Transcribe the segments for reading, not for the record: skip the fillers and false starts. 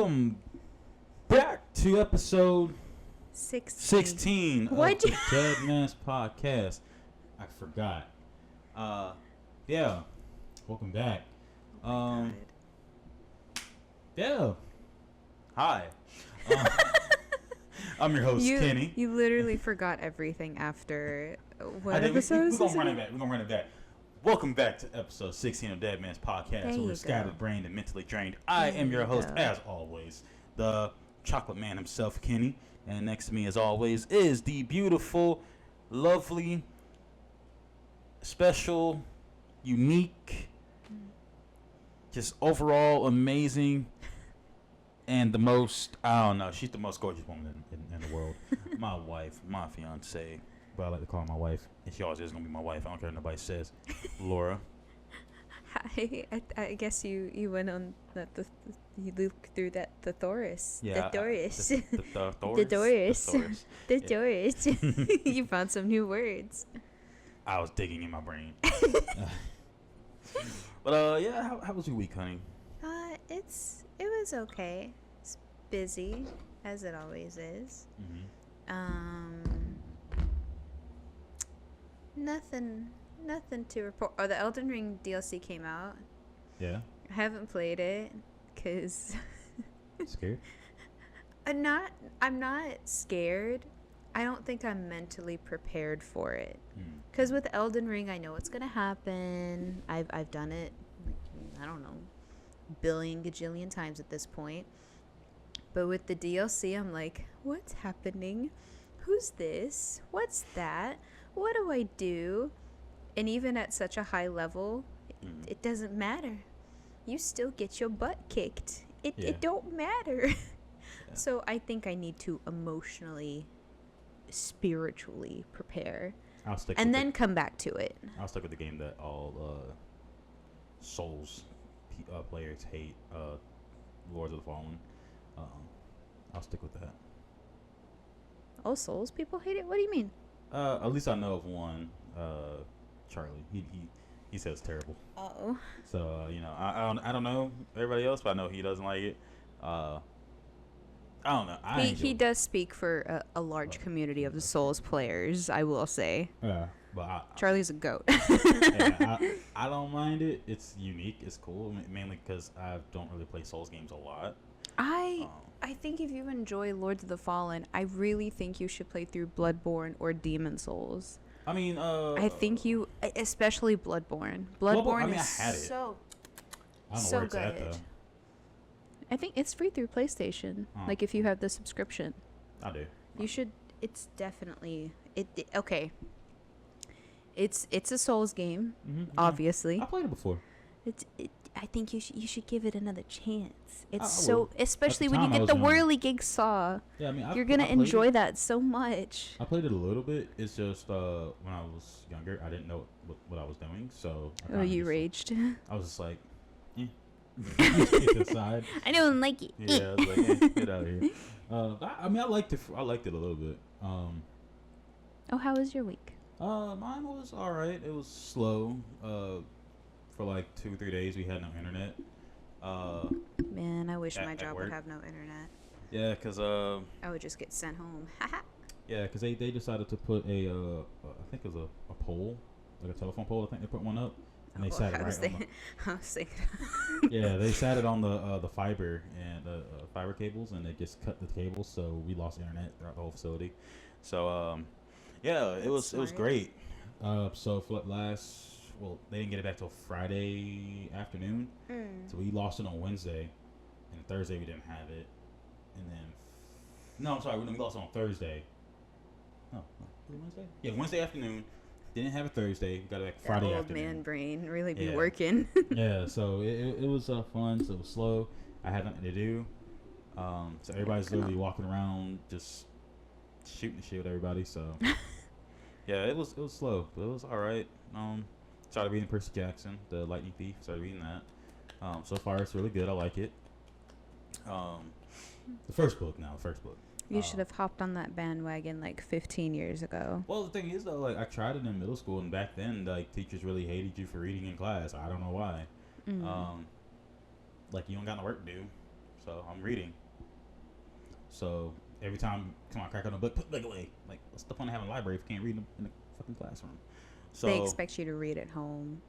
welcome back to episode 16 of the Deadman's podcast. I forgot. Yeah, welcome back. Yeah. Hi. I'm your host, Kenny. You literally forgot everything after what episode? We're gonna run it back. Welcome back to episode 16 of Deadman's podcast. Where we're scattered brained and mentally drained. I am your host, as always, the chocolate man himself, Kenny. And next to me, as always, is the beautiful, lovely, special, unique, just overall amazing, and the most, I don't know, she's the most gorgeous woman in the world. My wife, my fiance, but I like to call her my wife, and she always is going to be my wife. I don't care what nobody says. Laura. Hi. I guess you went on you looked through the thesaurus. Yeah. The Doris. The Doris. You found some new words. I was digging in my brain. But yeah, how was your week, honey? It was okay. It's busy, as it always is. Nothing to report. Oh, the Elden Ring DLC came out. Yeah. I haven't played it because Scared? I'm not scared. I don't think I'm mentally prepared for it. Because with Elden Ring, I know what's gonna happen. I've done it, I don't know, billion gajillion times at this point. But with the DLC, I'm like, what's happening? Who's this? What's that? What do I do? And even at such a high level, it doesn't matter. You still get your butt kicked. It don't matter. So I think I need to emotionally, spiritually prepare. And then come back to it. I'll stick with the game that all Souls players hate, Lords of the Fallen. I'll stick with that. All Souls people hate it? What do you mean? At least I know of one, Charlie. He says it's terrible. Oh. So I don't know everybody else, but I know he doesn't like it. I don't know. He does speak for a large community of the Souls players, I will say. Yeah, but Charlie's a goat. I don't mind it. It's unique. It's cool, mainly because I don't really play Souls games a lot. I think if you enjoy Lords of the Fallen, I really think you should play through Bloodborne or Demon Souls. I mean, I think you, especially Bloodborne. Bloodborne is I had it. so I don't know so where it's good. at, though. I think it's free through PlayStation. Like if you have the subscription. I do. You should. It's definitely okay. It's a Souls game, obviously. I played it before. I think you should give it another chance. It's I especially when you get the whirligig saw. Yeah, I mean, you're gonna enjoy that so much. I played it a little bit. It's just when I was younger, I didn't know what I was doing, so. You raged. I was just like, get aside. I don't like it. Yeah, I was like, get out of here. I mean, I liked it. I liked it a little bit. Oh, how was your week? Mine was all right. It was slow. For like 2-3 days, we had no internet. Man, I wish my job would have no internet. Yeah, cause I would just get sent home. yeah, cause they decided to put I think it was a pole, like a telephone pole. I think they put one up, and they sat it right on the. Yeah, they sat it on the fiber and the fiber cables, and they just cut the cables, so we lost internet throughout the whole facility. So yeah, it was great. So for they didn't get it back till Friday afternoon, so we lost it on Wednesday, and Thursday we didn't have it, and then I'm sorry, we lost it on Thursday. No, was it Wednesday? Yeah, Wednesday afternoon. Didn't have it Thursday. We got it back Friday afternoon. Old man brain really be working. Yeah, so it was fun. So it was slow. I had nothing to do. So everybody's literally walking around just shooting the shit with everybody. So yeah, it was slow, but it was all right. Started reading Percy Jackson, the Lightning Thief. Started reading that. So far, it's really good. I like it. The first book. You should have hopped on that bandwagon like 15 years ago. Well, the thing is, though, like I tried it in middle school, and back then, like teachers really hated you for reading in class. I don't know why. Like you don't got no work to do, So I'm reading. So every time I crack on a book, put the book away. Like, what's the point of having a library if you can't read in the fucking classroom? So they expect you to read at home.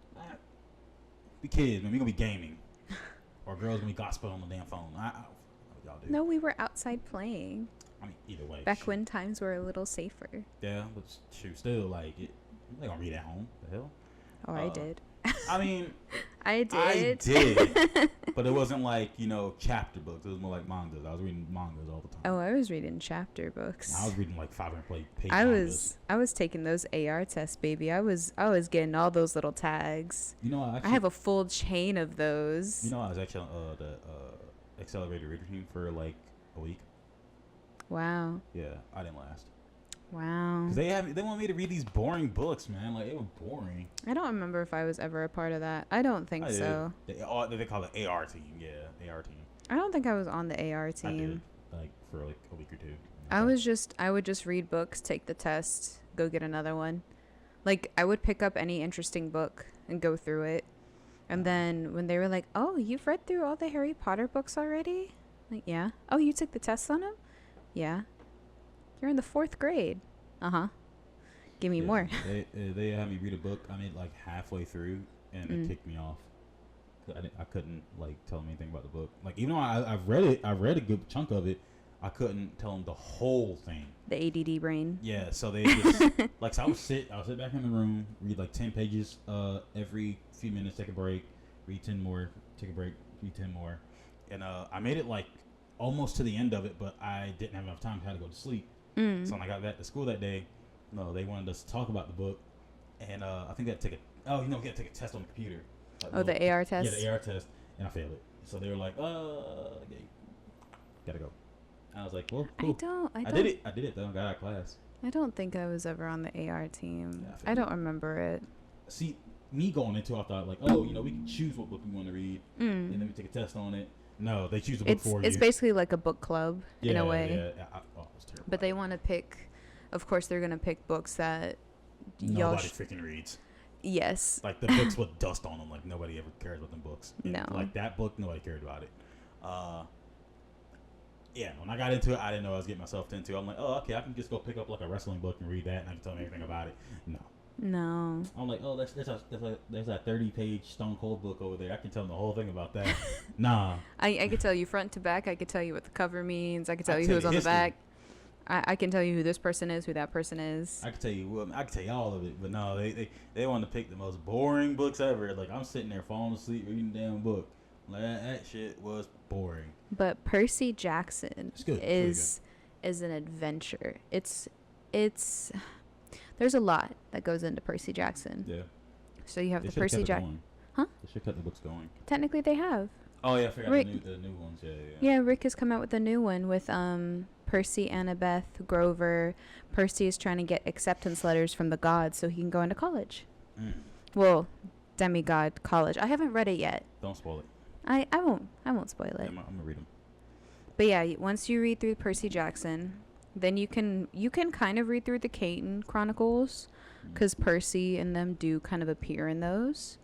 We kids, man. We gonna be gaming, or girls gonna be gospel on the damn phone. I what y'all do? No, we were outside playing. I mean, either way. Back when times were a little safer. Yeah, but shoot, still like they gonna read at home. The hell? Oh, I did. I mean, I did. I did, but it wasn't like chapter books. It was more like mangas. I was reading mangas all the time. Oh, I was reading chapter books. I was reading like 500 page mangas. I was taking those AR tests, baby. I was getting all those little tags. I have a full chain of those. I was actually the accelerated reading for like a week. Wow. Yeah, I didn't last. Wow. Because they want me to read these boring books, man. Like, it was boring. I don't remember if I was ever a part of that. I don't think so. They call it AR team. Yeah, AR team. I don't think I was on the AR team. I did, like, for like a week or two. I would just read books, take the test, go get another one. Like, I would pick up any interesting book and go through it. And then when they were like, "Oh, you've read through all the Harry Potter books already?" Like, yeah. "Oh, you took the test on them?" "Yeah." "You're in the 4th grade." "Uh-huh. Give me more." They had me read a book. I made like halfway through, and it kicked me off. I couldn't like tell them anything about the book. Like, even though I've read a good chunk of it, I couldn't tell them the whole thing. The ADD brain. Yeah, so they just like, so I would sit back in the room, read like 10 pages every few minutes, take a break, read 10 more, take a break, read 10 more, and I made it like almost to the end of it, but I didn't have enough time. I had to go to sleep. So when I got back to school that day, they wanted us to talk about the book, and I think we had to take a test on the computer. Like, the AR test? Yeah, the AR test, and I failed it. So they were like, gotta go. And I was like, well, cool. I did it though. I got out of class. I don't think I was ever on the AR team. Yeah, I don't remember it. See, me going into it, I thought like, we can choose what book we want to read, and then we take a test on it. No, they choose a book for you. It's basically like a book club in a way. Yeah. It was terrible. But they want to pick, of course, they're going to pick books that nobody freaking reads. Yes. Like the books with dust on them. Like, nobody ever cares about them books. No. Like that book, nobody cared about it. Yeah, when I got into it, I didn't know what I was getting myself into. I'm like, okay, I can just go pick up like a wrestling book and read that, and I can tell them everything about it. No. I'm like, there's that 30-page Stone Cold book over there. I can tell them the whole thing about that. Nah. I could tell you front to back. I could tell you what the cover means. I could tell you who's on the back. I can tell you who this person is, who that person is. I can tell you all of it, but no, they want to pick the most boring books ever. Like, I'm sitting there falling asleep reading the damn book. Like, that shit was boring. But Percy Jackson is an adventure. It's there's a lot that goes into Percy Jackson. Yeah. So you have the Percy Jackson. Huh? They should cut the books going. Technically, they have. Oh yeah, I forgot the new ones. Yeah. Yeah, Rick has come out with a new one with Percy, Annabeth, Grover. Percy is trying to get acceptance letters from the gods so he can go into college. Well, demigod college. I haven't read it yet. Don't spoil it. I won't spoil it. I'm gonna read them. But yeah, once you read through Percy Jackson, then you can kind of read through the Caton Chronicles, because Percy and them do kind of appear in those.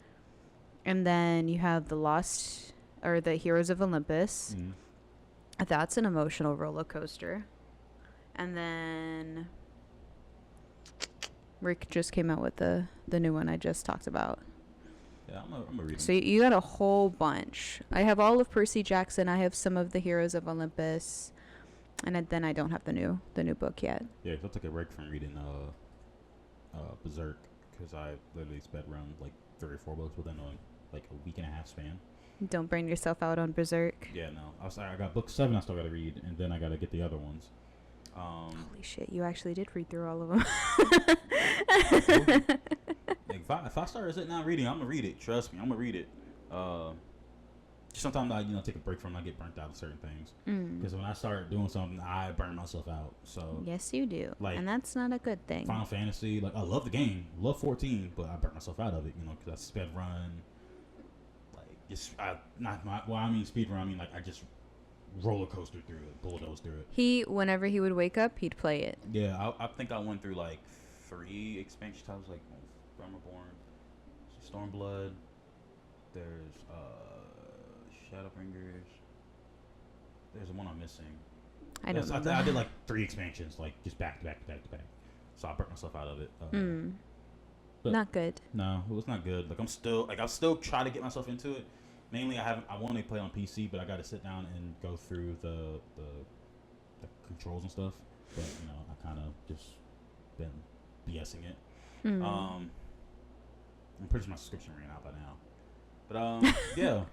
And then you have the Heroes of Olympus. That's an emotional roller coaster. And then Rick just came out with the new one I just talked about. Yeah, I'm gonna read them. So you got a whole bunch. I have all of Percy Jackson. I have some of the Heroes of Olympus, and then I don't have the new book yet. Yeah, 'cause I took a break from reading Berserk because I literally sped around like 3 or 4 books within like a week and a half span. Don't burn yourself out on Berserk. Yeah, no. I got book 7 I still got to read, and then I got to get the other ones. Holy shit, you actually did read through all of them. If I start sitting down reading, I'm going to read it. Trust me, I'm going to read it. Sometimes I take a break from it, I get burnt out of certain things. Because when I start doing something, I burn myself out. So yes, you do. Like, and that's not a good thing. Final Fantasy, like, I love the game. Love 14, but I burnt myself out of it, because I sped run. Speed run. I mean, like, I just roller coaster through it, bulldoze through it. Whenever he would wake up, he'd play it. Yeah, I think I went through like 3 expansion titles, like Reborn, Stormblood. There's Shadowbringers. there's one I'm missing. I don't know. I did like 3 expansions, like just back to back to back to back. So I burnt myself out of it. But not good. No, it was not good. Like I'm still trying to get myself into it. Mainly, I want to play on PC, but I got to sit down and go through the controls and stuff. But you know, I kind of just been BSing it. I'm pretty sure my subscription ran out by now. But yeah.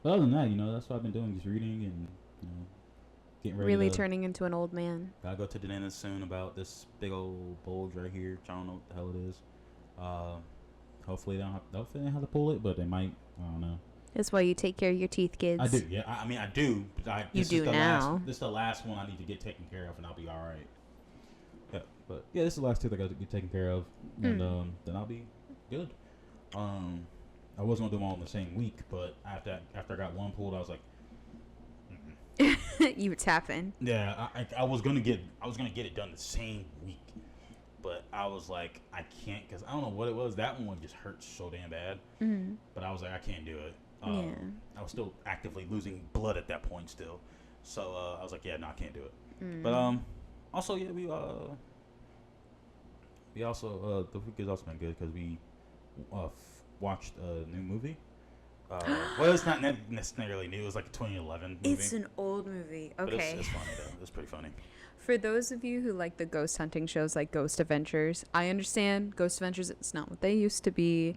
But other than that, you know, that's what I've been doing, just reading and you know, getting ready. Really turning into an old man. Gotta go to the dentist soon about this big old bulge right here. I don't know what the hell it is. Hopefully they don't have to pull it, but they might. I don't know. That's why you take care of your teeth, kids. I do. Yeah, I mean I do. But you do now. This is the last one I need to get taken care of, and I'll be all right. Yeah, but yeah, this is the last tooth I got to get taken care of, and then I'll be good. I was gonna do them all in the same week, but after I got one pulled, I was like, you were tapping. Yeah, I was gonna get it done the same week, but I was like, I can't because I don't know what it was. That one just hurt so damn bad. But I was like, I can't do it. I was still actively losing blood at that point still, so I was like, yeah, no, I can't do it. But also yeah, we also the week has also been good because we watched a new movie. Well, it's not necessarily new. It was like a 2011 movie. It's an old movie. Okay. But it's funny, though. It's pretty funny. For those of you who like the ghost hunting shows like Ghost Adventures, I understand Ghost Adventures, it's not what they used to be.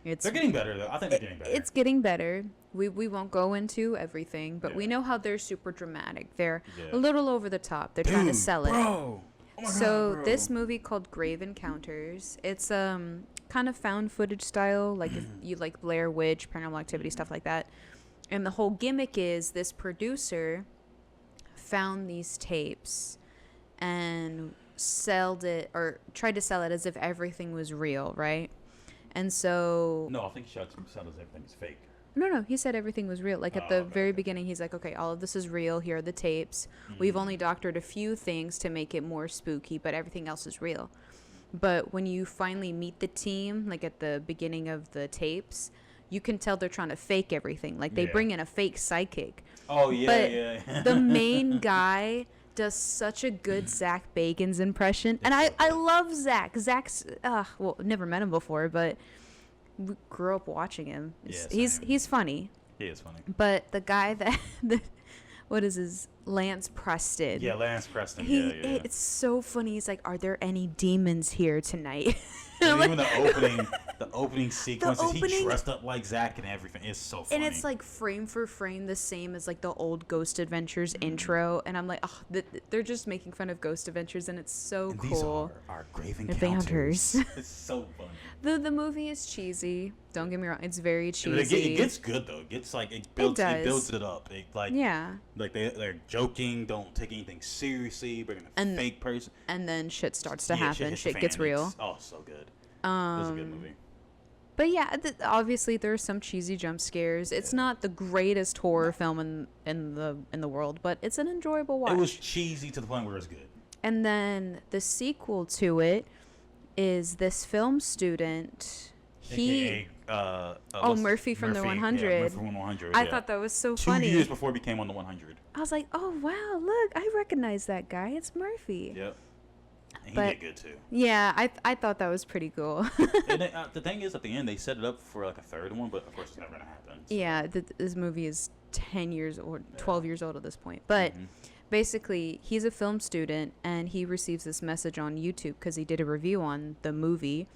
They're getting better, though. I think they're getting better. It's getting better. We won't go into everything, but we know how they're super dramatic. They're a little over the top. They're trying to sell it. Bro. Oh my so God, this movie called Grave Encounters, it's kind of found footage style, like if you like Blair Witch, Paranormal Activity, stuff like that. And the whole gimmick is this producer found these tapes and sold it or tried to sell it as if everything was real, right? And so no, I think he sold as everything is fake. No, he said everything was real. Like at the very beginning, he's like, okay, all of this is real. Here are the tapes. We've only doctored a few things to make it more spooky, but everything else is real. But when you finally meet the team, like at the beginning of the tapes, you can tell they're trying to fake everything. Like they bring in a fake psychic. Oh, yeah, but yeah. the main guy does such a good Zach Bagans impression. And I love Zach. Zach's, well, never met him before, but we grew up watching him. He's funny. He is funny. But the guy that, what is his, Lance Preston. Yeah, Lance Preston. It's so funny. He's like, are there any demons here tonight? Even the opening sequences, he dressed up like Zach and everything. It's so funny. And it's like frame for frame the same as like the old Ghost Adventures intro. And I'm like, oh, they're just making fun of Ghost Adventures, and it's so and cool. These are Grave Encounters. It's so funny. The movie is cheesy. Don't get me wrong. It's very cheesy. It gets good though. It gets like it builds it up. Like they're joking. Don't take anything seriously. Bringing a fake person. And then shit starts to happen. Shit gets real. So good. It was a good movie. But yeah, obviously there are some cheesy jump scares. It's not the greatest horror film in the world, but it's an enjoyable watch. It was cheesy to the point where it's good. And then the sequel to it is this film student. AKA, Murphy from the 100. Yeah, Murphy from the 100. I thought that was so funny. 2 years before he became on the 100. I was like, oh wow, look, I recognize that guy. It's Murphy. Yep. And he did good too. Yeah, I thought that was pretty cool. And the thing is, at the end, they set it up for like a third one, but of course it's never gonna happen. So. Yeah, this movie is 10 years or 12 years old at this point. But basically, he's a film student, and he receives this message on YouTube because he did a review on the movie,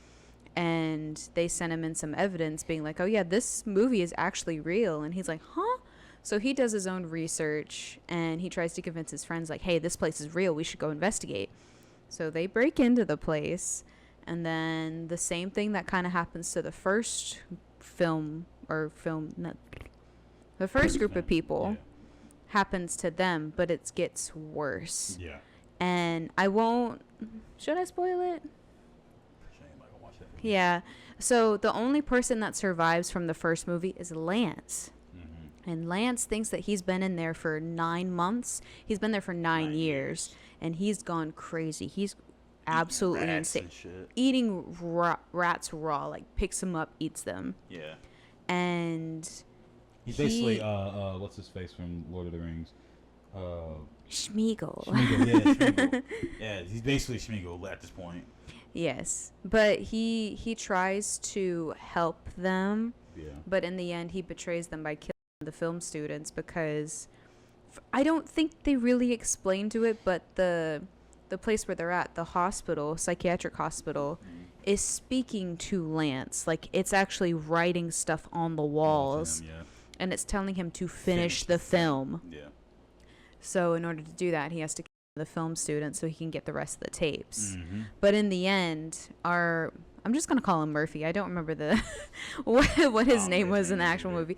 and they sent him in some evidence being like, oh yeah, this movie is actually real. And he's like, huh? So he does his own research, and he tries to convince his friends like, hey, this place is real. We should go investigate. So they break into the place, and then the same thing that kind of happens to the first the first group of people happens to them, but it gets worse. Yeah. And I won't... Should I spoil it? Yeah. So the only person that survives from the first movie is Lance. And Lance thinks that he's been in there for 9 months. He's been there for 9 years. And he's gone crazy. He's absolutely insane. Eating rats raw, like picks them up, eats them. Yeah. And He's basically what's his face from Lord of the Rings? Schmeagol. Schmeagol, yeah, Schmeagol. Yeah, he's basically Schmeagol at this point. Yes, but he tries to help them. Yeah. But in the end, he betrays them by killing the film students because I don't think they really explain to it, but the place where they're at, the hospital, psychiatric hospital, is speaking to Lance. Like, it's actually writing stuff on the walls, and it's telling him to finish the film. Yeah. So in order to do that, he has to kill the film student so he can get the rest of the tapes. Mm-hmm. But in the end, I'm just gonna call him Murphy. I don't remember the what his name was in the actual movie.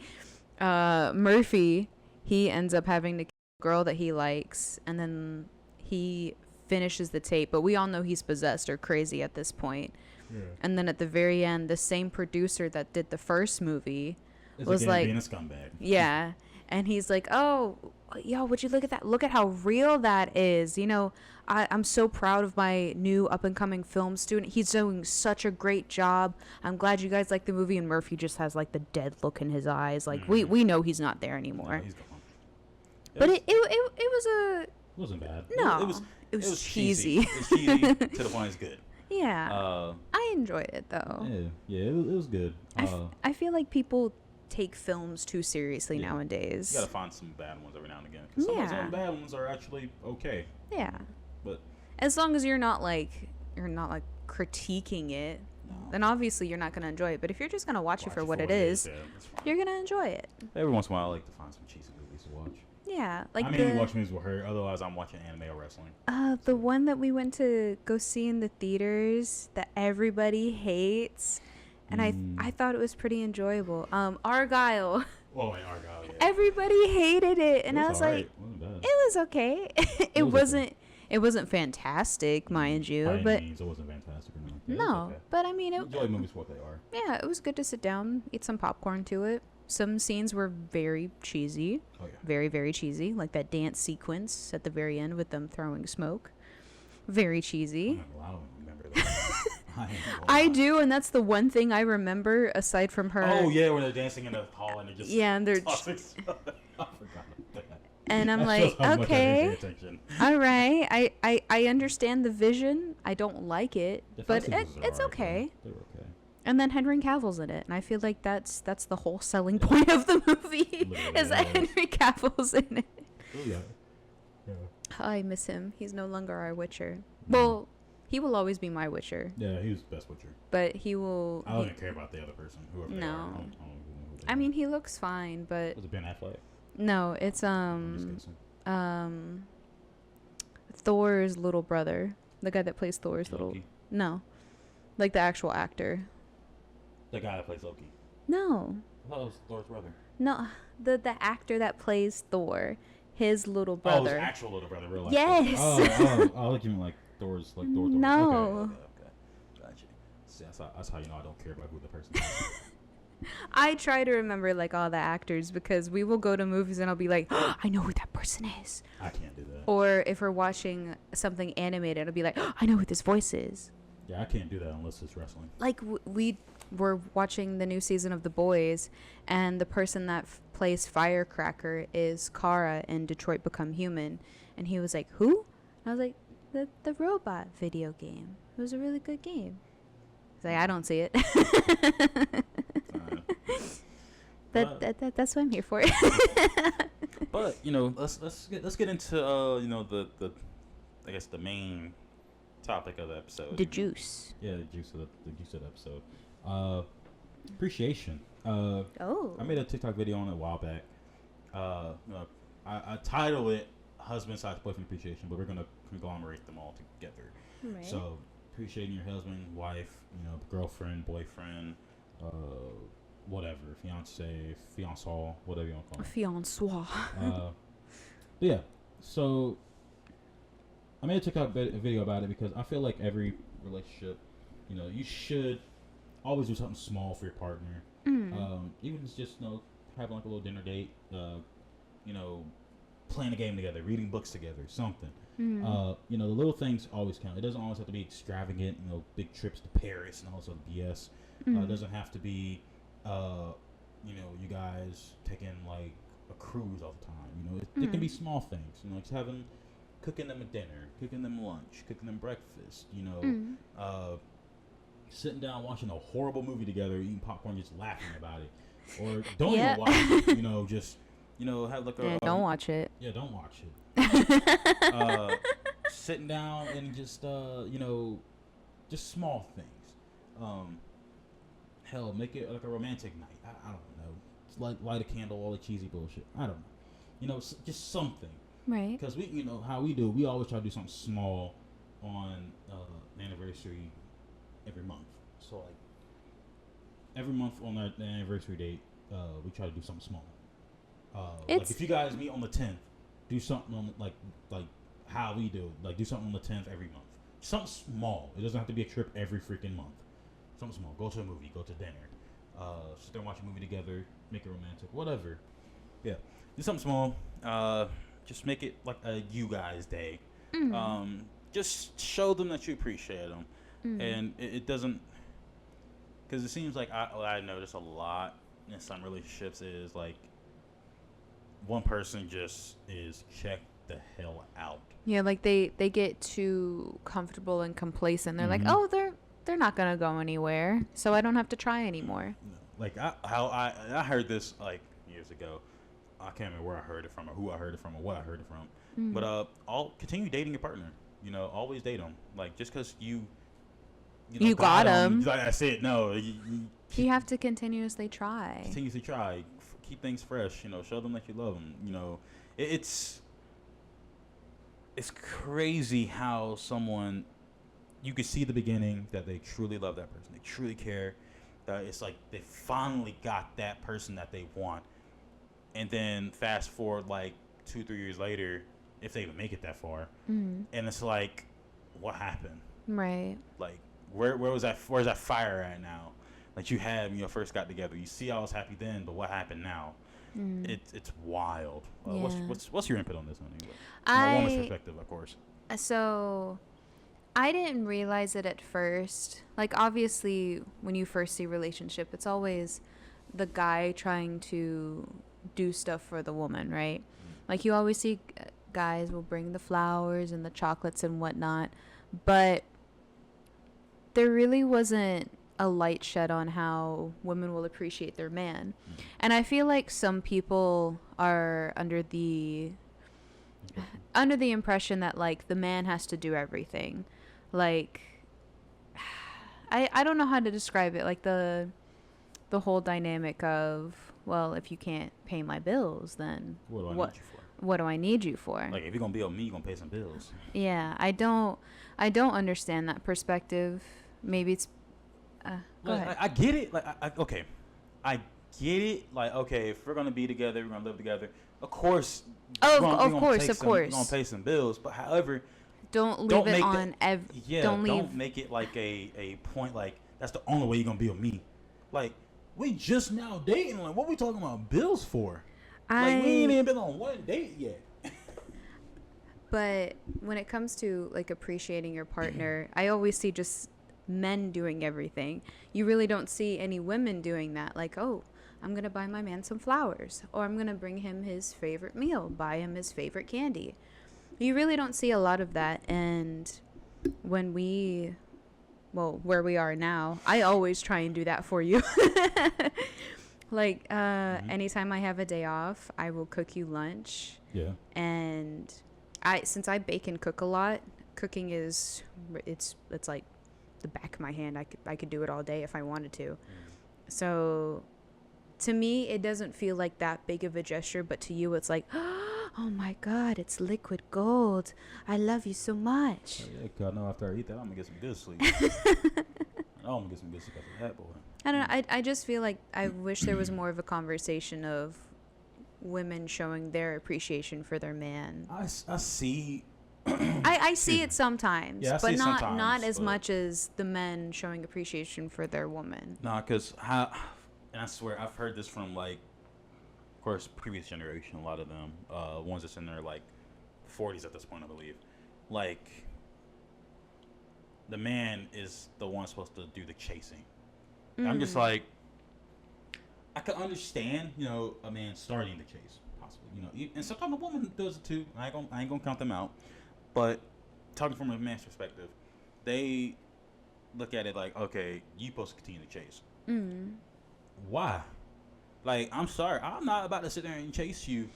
Murphy, he ends up having to kill a girl that he likes, and then he finishes the tape. But we all know he's possessed or crazy at this point. Yeah. And then at the very end, the same producer that did the first movie was like, being a scumbag. Yeah, and he's like, "Oh, yo, would you look at that? Look at how real that is. You know, I'm so proud of my new up-and-coming film student. He's doing such a great job. I'm glad you guys like the movie." And Murphy just has, like, the dead look in his eyes. Like, we know he's not there anymore. No, he's gone. But it wasn't bad. No. It was cheesy. It was cheesy to the point it's good. Yeah. I enjoyed it, though. Yeah, it was good. I feel like people take films too seriously nowadays. You gotta find some bad ones every now and again. 'Cause some of the bad ones are actually okay. Yeah. But as long as you're not critiquing it, then obviously you're not gonna enjoy it. But if you're just gonna watch it for what it is, you're gonna enjoy it. Every once in a while, I like to find some cheesy movies to watch. Yeah, like I mainly watch movies with her. Otherwise, I'm watching anime or wrestling. The one that we went to go see in the theaters that everybody hates. And I thought it was pretty enjoyable. Argyle. Oh, and Argyle, yeah. Everybody hated it, and I was like, it was okay. It wasn't fantastic, mind you, By but any means, it wasn't fantastic or nothing. No, okay. but I mean, enjoy movies for what they are. Yeah, it was good to sit down, eat some popcorn to it. Some scenes were very cheesy. Oh yeah. Very, very cheesy, like that dance sequence at the very end with them throwing smoke. Very cheesy. I don't remember that. I do, and that's the one thing I remember aside from her. Oh yeah, where they're dancing in the hall and they're just and they're I forgot about that. And I'm like, okay, all right, I understand the vision. I don't like it, but it's okay. They're okay. And then Henry Cavill's in it, and I feel like that's the whole selling point of the movie is that Henry Cavill's in it. Oh yeah. I miss him. He's no longer our Witcher. Well, he will always be my Witcher. Yeah, he was the best Witcher. But he will... I don't even care about the other person, whoever they are. I mean, he looks fine, but... Was it Ben Affleck? No, it's, Thor's little brother. The guy that plays Thor's Loki? little... No. Like the actual actor. The guy that plays Loki? No. I thought it was Thor's brother. No, the actor that plays Thor. His little brother. Oh, his actual little brother, real life. Yes. Oh, like you mean like Thor's, like Thor. No. Okay. Gotcha. See, that's how you know I don't care about who the person is. I try to remember like all the actors because we will go to movies and I'll be like, oh, I know who that person is. I can't do that. Or if we're watching something animated, I'll be like, oh, I know who this voice is. Yeah, I can't do that unless it's wrestling. Like we were watching the new season of The Boys, and the person that plays Firecracker is Kara in Detroit Become Human, and he was like, who? And I was like, the robot video game. It was a really good game. He's like, I don't see it. That's what I'm here for. But let's get into the I guess the main topic of the episode. The juice. Yeah, the juice of the episode. Appreciation. I made a TikTok video on it a while back. I titled it "Husband/Boyfriend Appreciation," but we're gonna conglomerate them all together. Right. So appreciating your husband, wife, girlfriend, boyfriend, whatever, fiance, fiancé, whatever you want to call it. Fiancé. Yeah. So I made a TikTok video about it because I feel like every relationship, you should always do something small for your partner. Even if it's just having like a little dinner date, playing a game together, reading books together, something. The little things always count. It doesn't always have to be extravagant, big trips to Paris and all sort of BS. It doesn't have to be you guys taking like a cruise all the time. It can be small things. Just cooking them a dinner, cooking them lunch, cooking them breakfast. Sitting down watching a horrible movie together, eating popcorn, just laughing about it, or don't even watch it. Just have like a don't watch it. Yeah, don't watch it. Sitting down and just just small things. Hell, make it like a romantic night. I don't know. Just light a candle, all the cheesy bullshit. I don't know. Just something. Right. Because we, how we do. We always try to do something small on the anniversary every month. So like every month on the anniversary date, we try to do something small. Like if you guys meet on the 10th, do something on like how we do. Like do something on the 10th every month. Something small. It doesn't have to be a trip every freaking month. Something small. Go to a movie. Go to dinner. Sit there and watch a movie together. Make it romantic. Whatever. Yeah. Do something small. Just make it like a you guys day. Mm-hmm. Just show them that you appreciate them. Mm-hmm. And it doesn't... Because it seems like I notice a lot in some relationships is like one person just is checked the hell out. Yeah, like they get too comfortable and complacent. They're like, oh, they're not gonna go anywhere, so I don't have to try anymore. Like I heard this like years ago. I can't remember where I heard it from or who I heard it from or what I heard it from. Mm-hmm. But continue dating your partner. Always date them. Like just because you got them. Like I said, no. You have to continuously try. Continuously try. Keep things fresh. Show them that you love them. It's crazy how someone, you can see the beginning that they truly love that person. They truly care. That it's like they finally got that person that they want. And then fast forward like 2-3 years later, if they even make it that far, and it's like, what happened? Right. Like, where's that fire at now? Like you had when you first got together. You see, I was happy then, but what happened now? It's wild. Yeah. What's your input on this one? From a woman's perspective, of course. So, I didn't realize it at first. Like, obviously, when you first see a relationship, it's always the guy trying to do stuff for the woman, right? Like, you always see guys will bring the flowers and the chocolates and whatnot, but there really wasn't a light shed on how women will appreciate their man. And I feel like some people are under the impression that like the man has to do everything. Like I don't know how to describe it. Like the whole dynamic of, well, if you can't pay my bills, then what do I need you for? Like if you're gonna be on me, you're gonna pay some bills. Yeah, I don't understand that perspective. Maybe it's go ahead. I get it. Like okay, I get it. Like okay, if we're gonna be together, we're gonna live together. Of course. Of We're course. gonna pay some bills, but however, don't make it like a point like that's the only way you're gonna be with me. Like we just now dating. Like what we talking about bills for? Like we ain't even been on one date yet. But when it comes to like appreciating your partner, I always see just men doing everything. You really don't see any women doing that. Like, oh, I'm going to buy my man some flowers, or I'm going to bring him his favorite meal, buy him his favorite candy. You really don't see a lot of that. And when where we are now, I always try and do that for you. Like, anytime I have a day off, I will cook you lunch. Yeah. And since I bake and cook a lot, cooking it's like the back of my hand. I could do it all day if I wanted to. So to me, it doesn't feel like that big of a gesture, but to you, it's like, oh my God, it's liquid gold. I love you so much. Oh, yeah, cause I know after I eat that, I'm gonna get some good sleep. I'm gonna get some good sleep after that, boy. I don't know. I just feel like I wish there was more of a conversation of women showing their appreciation for their man. I see. I see it sometimes, yeah, but not as much as the men showing appreciation for their woman. Nah, because and I swear I've heard this from like, of course, previous generation. A lot of them, ones that's in their like 40s at this point, I believe. Like, the man is the one supposed to do the chasing. I'm just like, I can understand, a man starting the chase, possibly, and sometimes a woman does it too. I ain't gonna count them out, but talking from a man's perspective, they look at it like, okay, you supposed to continue to chase. Mm. Why? Like, I'm sorry, I'm not about to sit there and chase you,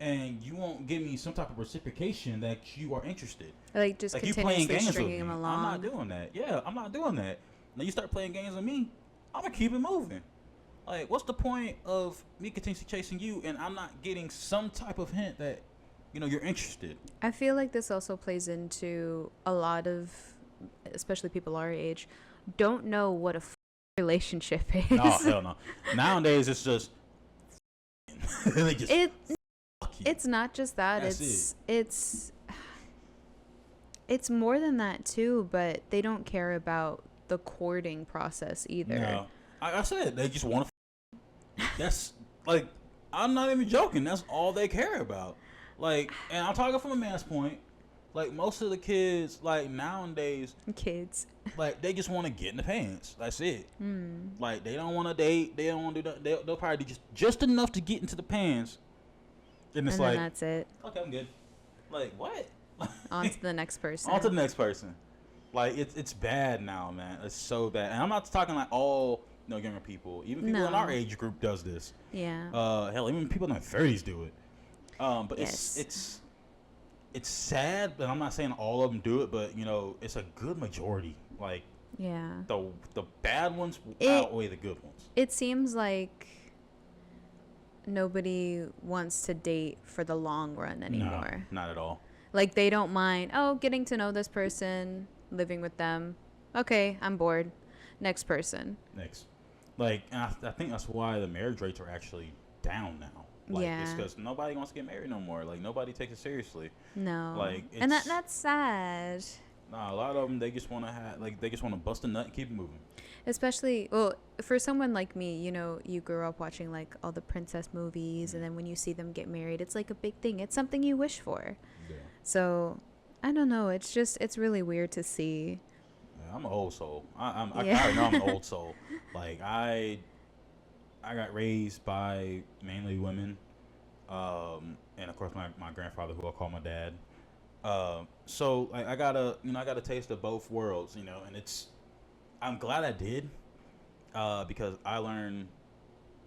and you won't give me some type of reciprocation that you are interested. Like, just like you playing continuously games with stringing me. him along. I'm not doing that. Yeah, I'm not doing that. Now you start playing games with me, I'm gonna keep it moving. Like, what's the point of me continuously chasing you and I'm not getting some type of hint that, you're interested? I feel like this also plays into a lot of, especially people our age, don't know what a relationship is. No, hell no. Nowadays, it's just they just it's not just that. It's more than that too. But they don't care about the courting process either. No, I said they just want to. That's like, I'm not even joking. That's all they care about. Like, and I'm talking from a man's point. Like, most of the kids, like, nowadays, like, they just want to get in the pants. That's it. Like, they don't want to date. They don't want to do that. They'll probably do just enough to get into the pants. And it's like, that's it. Okay, I'm good. Like, what? On to the next person. On to the next person. Like, it's bad now, man. It's so bad. And I'm not talking like all younger people. Even people in our age group does this. Yeah. Hell, even people in their 30s do it. But yes. It's sad, but I'm not saying all of them do it, but it's a good majority. Like, yeah, the bad ones outweigh the good ones. It seems like nobody wants to date for the long run anymore. No, not at all. Like, they don't mind, getting to know this person, living with them. Okay, I'm bored. Next person. Next. Like, and I think that's why the marriage rates are actually down now. Like, it's because nobody wants to get married no more. Like, nobody takes it seriously. No. Like, and that's sad. Nah, a lot of them, they just want to bust a nut and keep it moving. Especially, well, for someone like me, you grew up watching, like, all the princess movies, and then when you see them get married, it's like a big thing. It's something you wish for. Yeah. So, I don't know. It's really weird to see. Yeah, I'm an old soul. I already know I'm an old soul. Like, I got raised by mainly women, and of course my grandfather, who I call my dad. So I got a taste of both worlds, and I'm glad I did, because I learned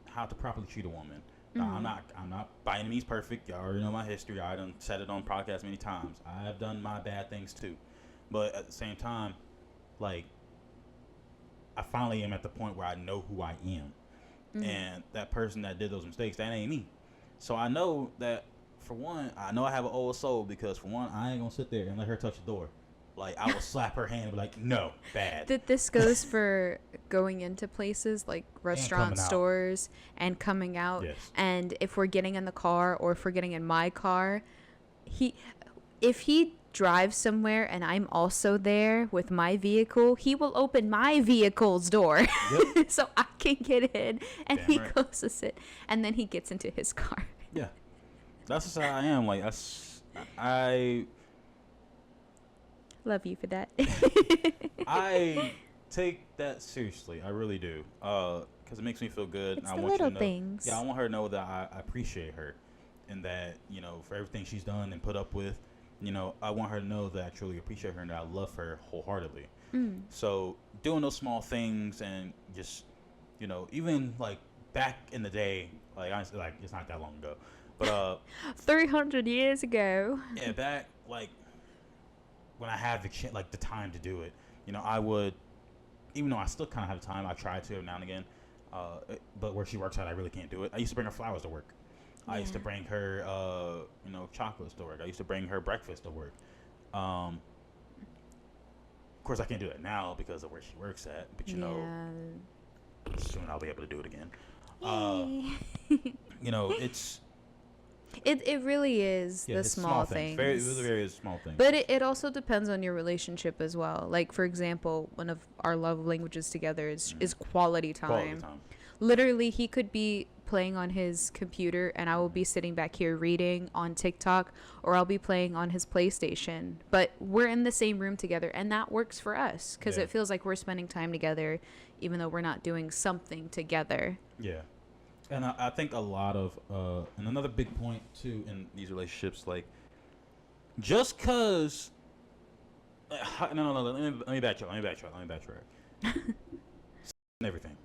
how to properly treat a woman. Mm-hmm. I'm not by any means perfect. Y'all already know my history. I done said it on podcasts many times. I have done my bad things too, but at the same time, like, I finally am at the point where I know who I am. Mm-hmm. And that person that did those mistakes, that ain't me. So I know that, for one, I know I have an old soul, because, for one, I ain't gonna sit there and let her touch the door. Like, I will slap her hand and be like, no, bad. This goes for going into places like restaurant stores and coming out. Yes. And if we're getting in the car, or if we're getting in my car, if he drives somewhere and I'm also there with my vehicle, he will open my vehicle's door. Yep. So I can get in, and he closes it, and then he gets into his car. Yeah. That's just how I am. Like, I love you for that. I take that seriously. I really do. Because it makes me feel good. It's the little things. Yeah, I want her to know that I appreciate her, and that, for everything she's done and put up with, I want her to know that I truly appreciate her and that I love her wholeheartedly. Mm. So doing those small things, and just, even like back in the day, like, honestly, like, it's not that long ago, but 300 years ago. Yeah, back, like, when I had the time to do it, I would, even though I still kind of have the time, I try to every now and again, but where she works at, I really can't do it. I used to bring her flowers to work. Yeah. I used to bring her, chocolates to work. I used to bring her breakfast to work. Of course, I can't do that now because of where she works at, but soon I'll be able to do it again. It's... It really is the small things. Very small things. But it also depends on your relationship as well. Like, for example, one of our love languages together is quality time. Quality time. Literally, he could be playing on his computer, and I will be sitting back here reading on TikTok, or I'll be playing on his PlayStation. But we're in the same room together, and that works for us, because it feels like we're spending time together, even though we're not doing something together. Yeah. And I think a lot of and another big point too in these relationships, like just cause no, let me backtrack. Everything.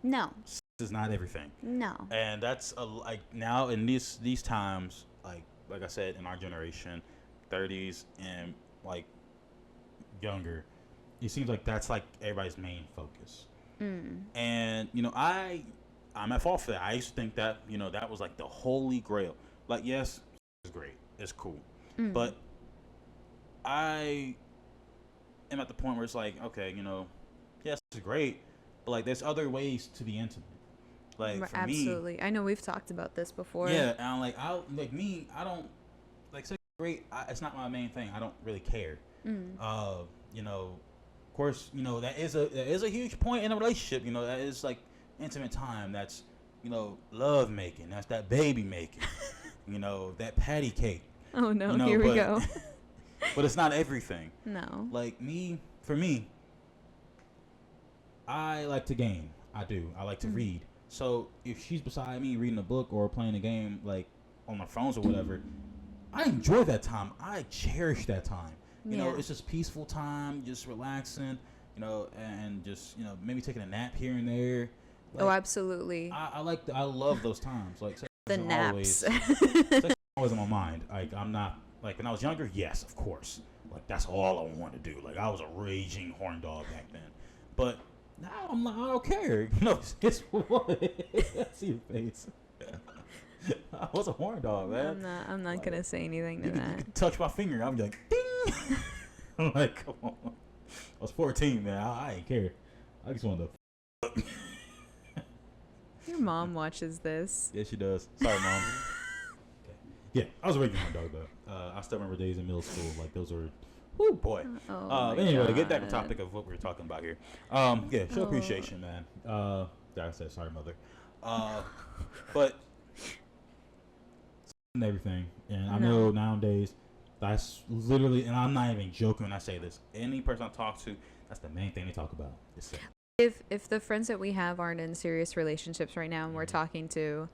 No. This is not everything. No. And that's like now in these times, like I said, in our generation, 30s and like younger, it seems like that's like everybody's main focus. And I'm at fault for that. I used to think that that was like the holy grail. Like, yes, it's great, it's cool, but I am at the point where it's like, okay, yes, it's great, but like there's other ways to be intimate. Like for absolutely. me, I know we've talked about this before. yeah, and I'm like, I don't like sex is great. It's not my main thing. I don't really care. Of course, that is a huge point in a relationship. That is like intimate time. That's love making. That's that baby making. That patty cake. Oh no, here we go. But it's not everything. No. Like for me, I like to game. I do. I like to read. So if she's beside me reading a book or playing a game like on our phones or whatever, I enjoy that time. I cherish that time. It's just peaceful time, just relaxing, and just, maybe taking a nap here and there. Like, oh, absolutely. I love those times. Like the naps. Sex is always on my mind. Like I'm not like when I was younger. Yes, of course. Like that's all I wanted to do. Like I was a raging horn dog back then. But now I'm like I don't care. It's what? I see your face. I was a horn dog, man. I'm not gonna say anything to that. You could touch my finger. I'm like, ding. I'm like, come on. I was 14, man. I ain't care. I just wanted to. Your mom watches this. Yeah, she does. Sorry, mom. Okay. Yeah, I was a regular horn dog though. I still remember days in middle school. Like those were, whoo boy. Anyway, get back to the topic of what we were talking about here. Yeah, show appreciation, man. I said sorry, mother. But and everything, and I know nowadays that's literally, and I'm not even joking when I say this. Any person I talk to, that's the main thing they talk about. Is sex. If the friends that we have aren't in serious relationships right now, and we're talking to,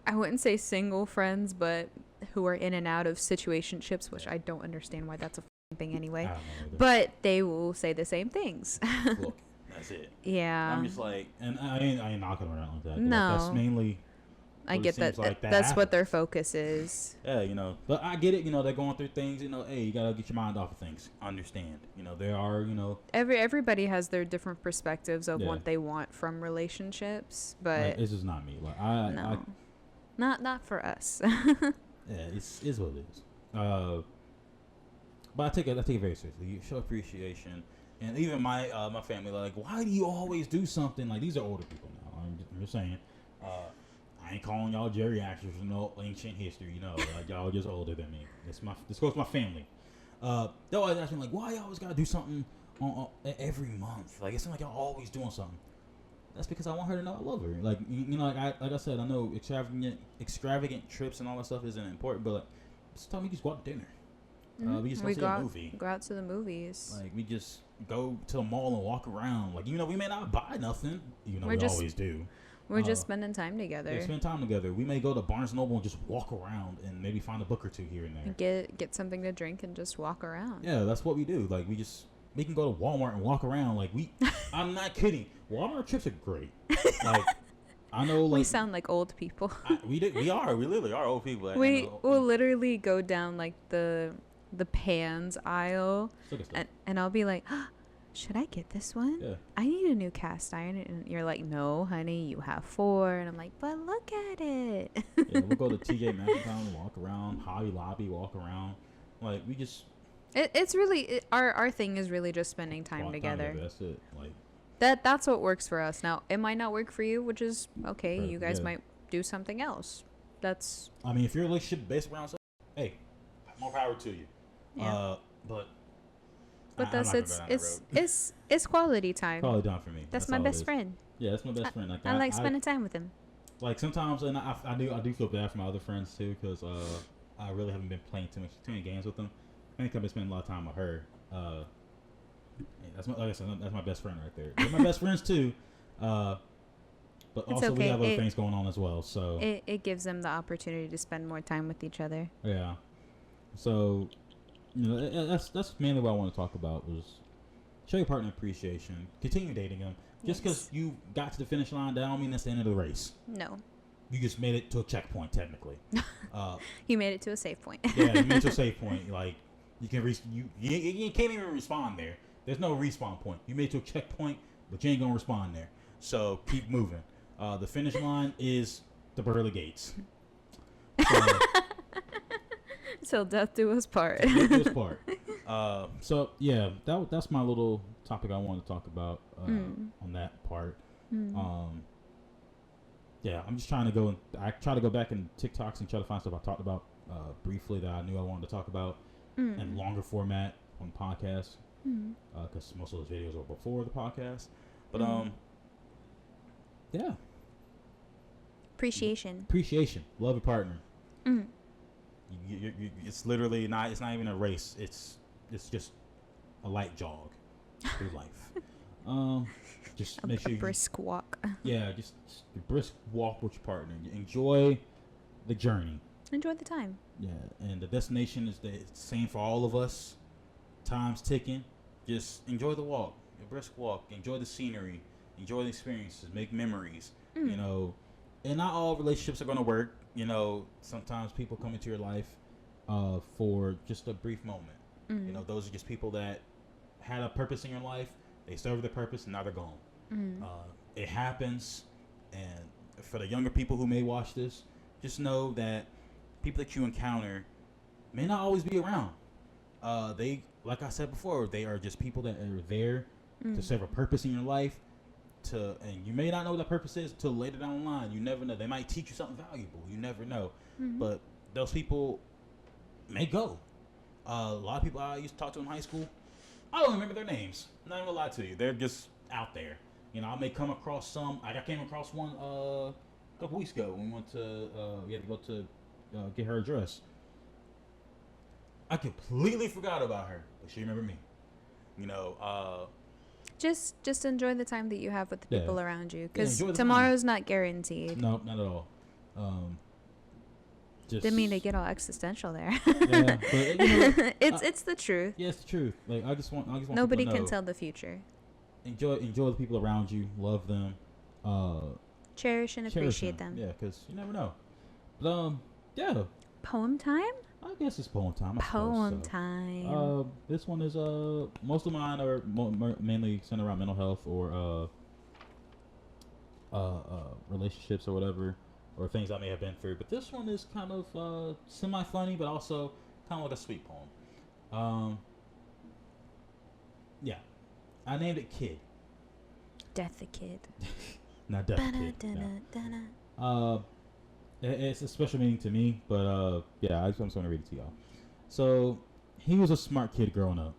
I wouldn't say single friends, but who are in and out of situationships, which I don't understand why that's a thing anyway. But they will say the same things. Look, that's it. Yeah. I'm just like, and I ain't knocking around like that. No. Like, that's mainly. I get that. That's what their focus is. Yeah, but I get it. They're going through things. Hey, you gotta get your mind off of things. Understand. There are. Everybody has their different perspectives of what they want from relationships, but like, this is not me. Like not for us. Yeah, it's what it is. But I take it very seriously. You show appreciation, and even my family, like, why do you always do something? Like, these are older people now. I'm just saying. I ain't calling y'all geriatrics for no ancient history, like y'all just older than me. This goes to my family. They always ask me like, why y'all always gotta do something on every month? Like it seems like y'all always doing something. That's because I want her to know I love her. Like like I said, I know extravagant trips and all that stuff isn't important, but like, sometimes we just go out to dinner. We just go see a movie. Go out to the movies. Like we just go to the mall and walk around. Like we may not buy nothing. We always do. We're just spending time together. Yeah, spend time together. We may go to Barnes & Noble and just walk around and maybe find a book or two here and there. Get something to drink and just walk around. Yeah, that's what we do. Like we can go to Walmart and walk around. Like I'm not kidding. Walmart trips are great. Like I know. Like we sound like old people. We literally are old people. We'll literally go down like the pans aisle, and I'll be like, should I get this one? Yeah. I need a new cast iron. And you're like, no, honey, you have 4. And I'm like, but look at it. Yeah, we'll go to TJ Maxx and walk around, Hobby Lobby, walk around. Like, we just... It's really... Our thing is really just spending time together. That's it. Like that's what works for us. Now, it might not work for you, which is okay. You guys might do something else. That's... I mean, if your relationship based around something, hey, more power to you. Yeah. But it's quality time. Quality time for me. That's my best friend. Yeah, that's my best friend. Like I like spending time with him. Like sometimes, and I do feel bad for my other friends too, because I really haven't been playing too many games with them. I think I've been spending a lot of time with her. Like I said, that's my best friend right there. They're my best friends too. But it's also okay. we have other things going on as well. So it gives them the opportunity to spend more time with each other. Yeah. So, that's mainly what I want to talk about was show your partner appreciation. Continue dating them. Just because you got to the finish line, that don't mean that's the end of the race. No. You just made it to a checkpoint, technically. You made it to a safe point. Yeah, you made it to a safe point. Like, you can you can't even respond there. There's no respawn point. You made it to a checkpoint, but you ain't gonna respond there. So keep moving. The finish line is the pearly gates. Till death do us part. So yeah, that's my little topic I wanted to talk about on that part. Yeah, I'm just trying to go. I try to go back in TikToks and try to find stuff I talked about briefly that I knew I wanted to talk about in longer format on podcasts. Because most of those videos were before the podcast. But yeah. Appreciation. Love your partner. It's literally not. It's not even a race. It's just a light jog through life. Just make sure a brisk walk. Yeah, just a brisk walk with your partner. Enjoy the journey. Enjoy the time. Yeah, and the destination is the same for all of us. Time's ticking. Just enjoy the walk, a brisk walk. Enjoy the scenery. Enjoy the experiences. Make memories. You know, and not all relationships are going to work. You know, sometimes people come into your life for just a brief moment. You know, those are just people that had a purpose in your life. They served their purpose, and now they're gone. It happens, and for the younger people who may watch this, just know that people that you encounter may not always be around. They, like I said before, they are just people that are there to serve a purpose in your life. And you may not know what that purpose is till later down the line. You never know. They might teach you something valuable. You never know. But those people may go. A lot of people I used to talk to in high school, I don't remember their names. I'm not even gonna lie to you. They're just out there. You know, I may come across some. I came across one a couple weeks ago when we went to. We had to go to get her address. I completely forgot about her, but she remembered me. You know. Just enjoy the time that you have with the people around you, because tomorrow's not guaranteed. No, not at all. Didn't mean to get all existential there. Yeah, but it's the truth. Yeah, it's the truth. Like I just want nobody can tell the future. Enjoy the people around you. Love them. Cherish and appreciate them. Yeah, because you never know. But yeah. Poem time? I guess it's poem time. Time. This one is most of mine are mainly centered around mental health or relationships or whatever, or things I may have been through. But this one is kind of semi-funny, but also kind of like a sweet poem. Yeah, I named it Kid. Death the Kid. Not Death the Kid. No. It's a special meaning to me, but yeah, I'm just going to read it to y'all. So, he was a smart kid growing up.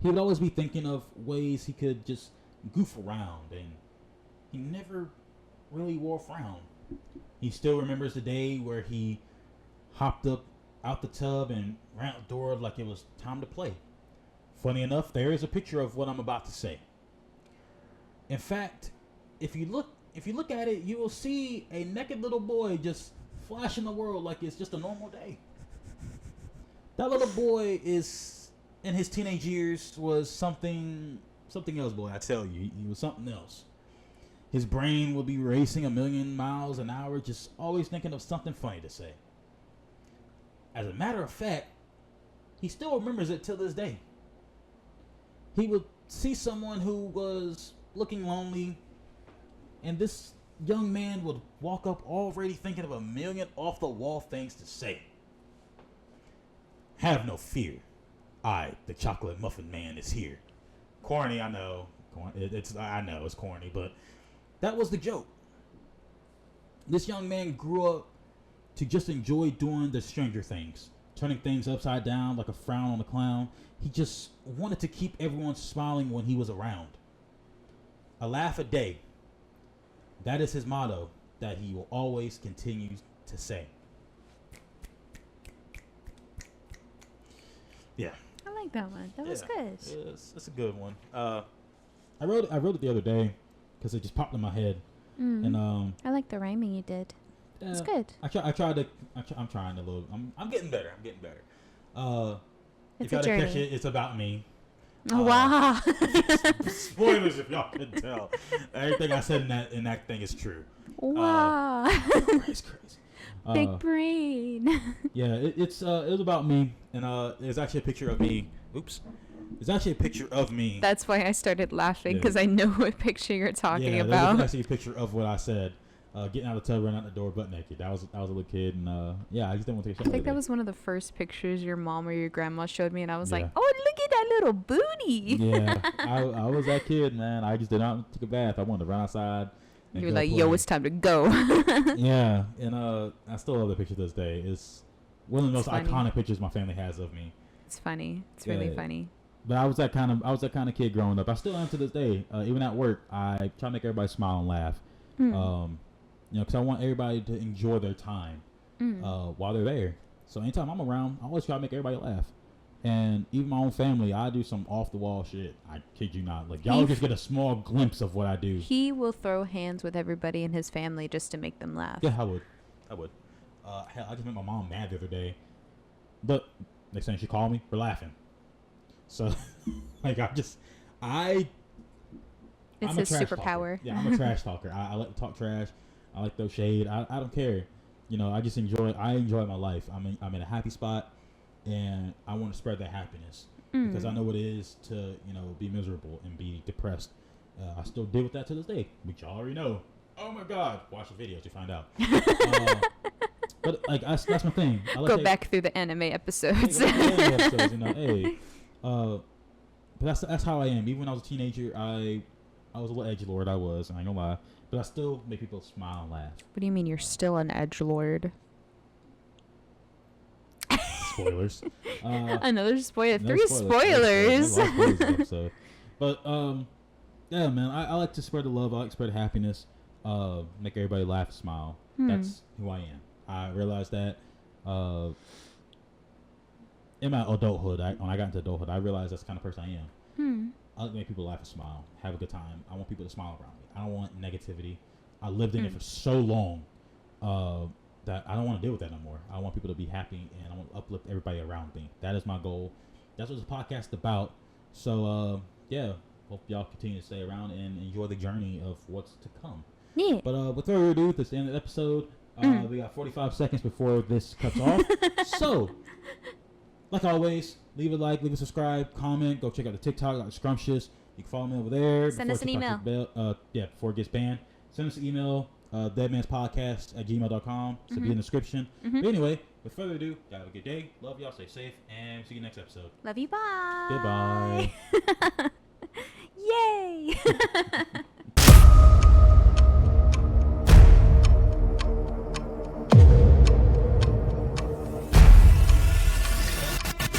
He would always be thinking of ways he could just goof around, and he never really wore a frown. He still remembers the day where he hopped up out the tub and ran out the door like it was time to play. Funny enough, there is a picture of what I'm about to say. In fact, if you look at it, you will see a naked little boy just flashing the world like it's just a normal day. That little boy is, in his teenage years, was something else, boy. I tell you, he was something else. His brain would be racing 1,000,000 miles an hour, just always thinking of something funny to say. As a matter of fact, he still remembers it till this day. He would see someone who was looking lonely, and this young man would walk up already thinking of 1,000,000 off-the-wall things to say. Have no fear. I, the chocolate muffin man, is here. Corny, I know. I know it's corny, but that was the joke. This young man grew up to just enjoy doing the stranger things, turning things upside down like a frown on a clown. He just wanted to keep everyone smiling when he was around. A laugh a day. That is his motto that he will always continue to say. Yeah. I like that one. That was good. It's a good one. I wrote it the other day because it just popped in my head. And I like the rhyming you did. It's good. I'm trying a little. I'm getting better. It's if y'all a didn't journey. catch it, it's about me. Wow. Spoilers if y'all couldn't tell. Everything I said in that thing is true. Wow. It's crazy. Big brain. Yeah, it was about me, and there's actually a picture of me. Oops. There's actually a picture of me. That's why I started laughing, because I know what picture you're talking There's about. actually a picture of what I said. Getting out of the tub, running out the door, butt naked. I was a little kid, and I just didn't want to take a shower. I think that was one of the first pictures your mom or your grandma showed me, and I was Yeah. like, "Oh, look at that little booty." Yeah, I was that kid, man. I just did not take a bath. I wanted to run outside. And You were go like, play. "Yo, it's time to go." Yeah, and I still love the picture to this day. It's one of the most funny. iconic pictures my family has of me. It's funny. It's really funny. But I was that kind of kid growing up. I still am to this day. Even at work, I try to make everybody smile and laugh. Because I want everybody to enjoy their time while they're there. So anytime I'm around, I always try to make everybody laugh. And even my own family, I do some off the wall shit. I kid you not. Like y'all just get a small glimpse of what I do. He will throw hands with everybody in his family just to make them laugh. Yeah, I would. Hell, I just made my mom mad the other day. But next time she called me, we're laughing. So, like, It's I'm his a trash superpower. talker. Yeah, I'm a trash talker. I like to talk trash. I like to throw shade. I don't care. I just enjoy my life. I'm in a happy spot, and I want to spread that happiness because I know what it is to be miserable and be depressed. I still deal with that to this day, which y'all already know. Oh my God, watch the videos to find out. But like that's my thing. I like Go back through the anime episodes. But that's how I am. Even when I was a teenager, I was a little edgelord. I ain't gonna lie. But I still make people smile and laugh. What do you mean you're still an edgelord? Spoilers. Another spoiler. No 3 spoilers. But yeah, man. I like to spread the love. I like to spread the happiness. Make everybody laugh, smile. That's who I am. I realized that in my adulthood, when I got into adulthood, I realized that's the kind of person I am. I like to make people laugh and smile, have a good time. I want people to smile around me. I don't want negativity. I lived in it for so long that I don't want to deal with that no more. I want people to be happy, and I want to uplift everybody around me. That is my goal. That's what this podcast is about. So, yeah, hope y'all continue to stay around and enjoy the journey of what's to come. Yeah. But with further ado, this is the end of the episode. We got 45 seconds before this cuts off. So, like always, leave a like, leave a subscribe, comment. Go check out the TikTok, like Scrumptious. You can follow me over there. Send us an email. Before it gets banned. Send us an email, deadmanspodcast@gmail.com. So be in the description. But anyway, with further ado, y'all have a good day. Love y'all. Stay safe. And see you next episode. Love you. Bye. Goodbye. Yay.